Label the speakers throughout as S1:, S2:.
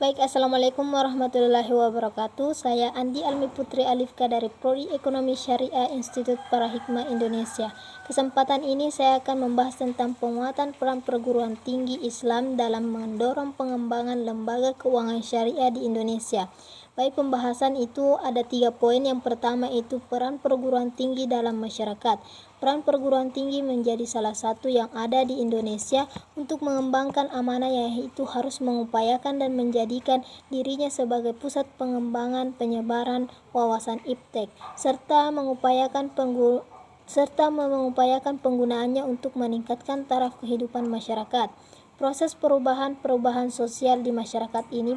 S1: Baik, Assalamualaikum warahmatullahi wabarakatuh. Saya Andi Almi Putri Alifka dari Prodi Ekonomi Syariah Institut Parahikmah Indonesia. Kesempatan ini saya akan membahas tentang penguatan peran perguruan tinggi Islam dalam mendorong pengembangan lembaga keuangan syariah di Indonesia. Baik, pembahasan itu ada 3 poin. Yang pertama itu peran perguruan tinggi dalam masyarakat. Peran perguruan tinggi menjadi salah satu yang ada di Indonesia untuk mengembangkan amanah, yaitu harus mengupayakan dan menjadikan dirinya sebagai pusat pengembangan penyebaran wawasan iptek, serta mengupayakan penggunaannya untuk meningkatkan taraf kehidupan masyarakat. Proses perubahan sosial di masyarakat ini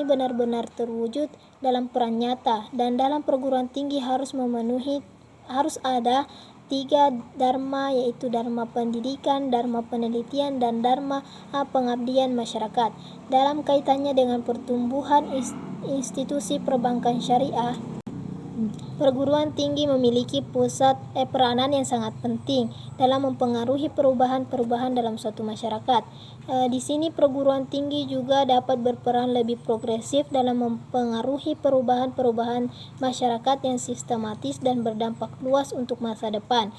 S1: benar-benar terwujud dalam peran nyata, dan dalam perguruan tinggi harus ada 3 dharma, yaitu dharma pendidikan, dharma penelitian, dan dharma pengabdian masyarakat. Dalam kaitannya dengan pertumbuhan institusi perbankan syariah, perguruan tinggi memiliki peranan yang sangat penting dalam mempengaruhi perubahan dalam suatu masyarakat. Di sini perguruan tinggi juga dapat berperan lebih progresif dalam mempengaruhi perubahan masyarakat yang sistematis dan berdampak luas untuk masa depan.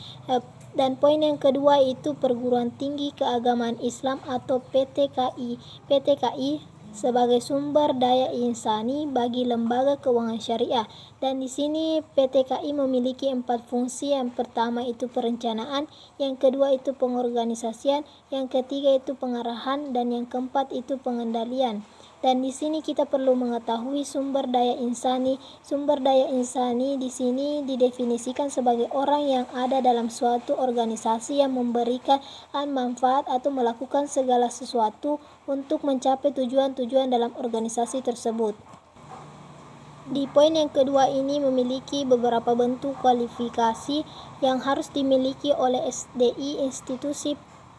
S1: Dan poin yang kedua itu perguruan tinggi keagamaan Islam atau PTKI sebagai sumber daya insani bagi lembaga keuangan syariah. Dan di sini PTKI memiliki 4 fungsi. Yang pertama itu perencanaan, yang kedua itu pengorganisasian, yang ketiga itu pengarahan, dan yang keempat itu pengendalian. Dan di sini kita perlu mengetahui sumber daya insani. Sumber daya insani di sini didefinisikan sebagai orang yang ada dalam suatu organisasi yang memberikan manfaat atau melakukan segala sesuatu untuk mencapai tujuan-tujuan dalam organisasi tersebut. Di poin yang kedua ini memiliki beberapa bentuk kualifikasi yang harus dimiliki oleh SDI institusi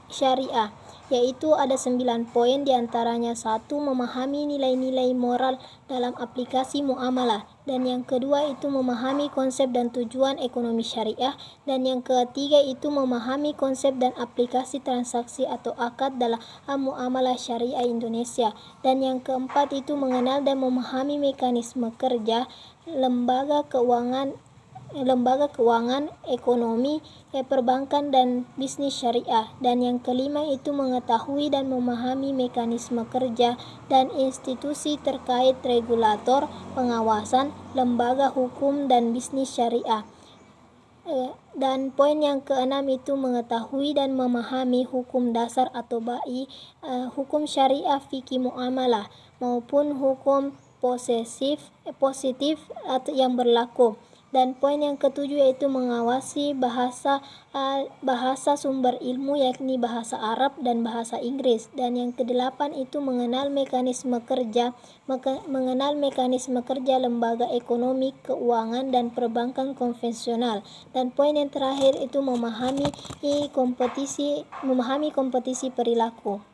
S1: syariah, yaitu ada 9 poin. Diantaranya 1. Memahami nilai-nilai moral dalam aplikasi muamalah, dan yang kedua itu memahami konsep dan tujuan ekonomi syariah, dan yang ketiga itu memahami konsep dan aplikasi transaksi atau akad dalam muamalah syariah Indonesia, dan yang keempat itu mengenal dan memahami mekanisme kerja lembaga keuangan, ekonomi, perbankan, dan bisnis syariah. Dan yang kelima itu mengetahui dan memahami mekanisme kerja dan institusi terkait regulator, pengawasan, lembaga hukum, dan bisnis syariah. Dan poin yang keenam itu mengetahui dan memahami hukum dasar atau hukum syariah fikih muamalah maupun hukum positif atau yang berlaku. Dan poin yang ketujuh yaitu mengawasi bahasa sumber ilmu, yakni bahasa Arab dan bahasa Inggris. Dan yang kedelapan itu mengenal mekanisme kerja lembaga ekonomi, keuangan, dan perbankan konvensional. Dan poin yang terakhir itu memahami kompetisi perilaku.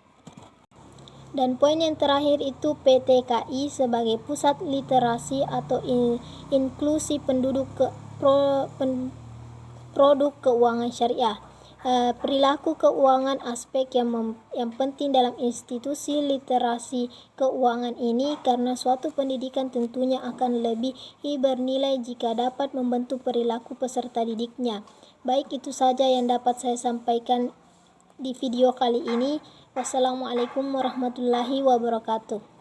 S1: Dan poin yang terakhir itu PTKI sebagai pusat literasi atau inklusi produk keuangan syariah. Perilaku keuangan aspek yang penting dalam institusi literasi keuangan ini, karena suatu pendidikan tentunya akan lebih bernilai jika dapat membentuk perilaku peserta didiknya. Baik, itu saja yang dapat saya sampaikan di video kali ini. Wassalamualaikum warahmatullahi wabarakatuh.